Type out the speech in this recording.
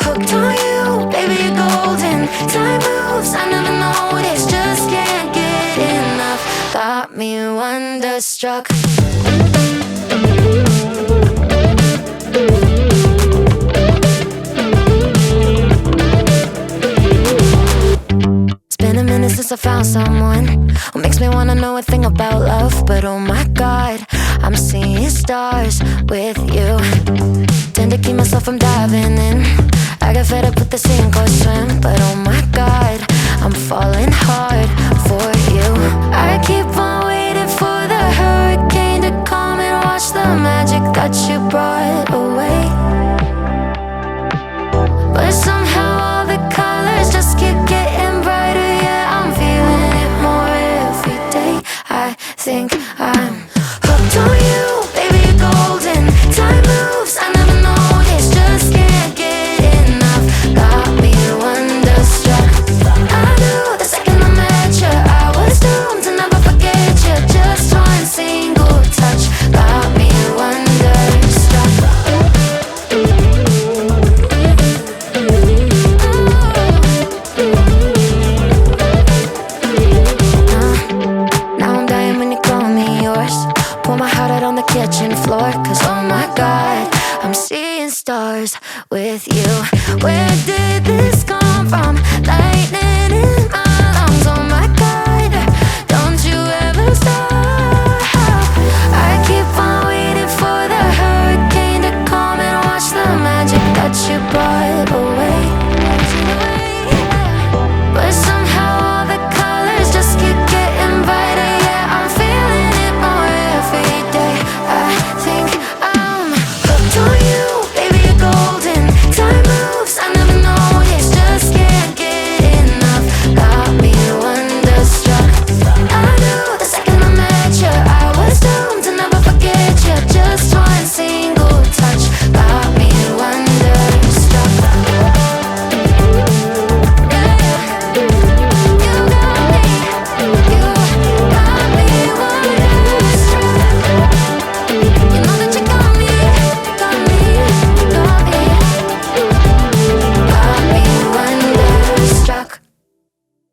hooked on you, baby, you're golden. Time moves, I never noticed, just can't get enough. Got me wonderstruck. It's been a minute since I found someone who makes me wanna know a thing about love. But oh my God, I'm seeing stars with you. Tend to keep myself from diving in. I get fed up with the sink or swim. But oh my God, I'm falling hard for you. I keep on waiting for the hurricane to come and wash the magic that you brought away. But somehow all the colors just keep getting brighter. Yeah, I'm feeling it more every day. I think I'm hooked on you, baby, you're golden. Time moves, I never noticed, just can't get enough. Got me wonderstruck. I knew the second I met you, I was doomed to never forget you. Just one single touch got me wonderstruck. Now I'm dying when you call me yours. Pour my heart out on the kitchen floor. Cause oh my God, I'm seeing stars with you. Where did this come from?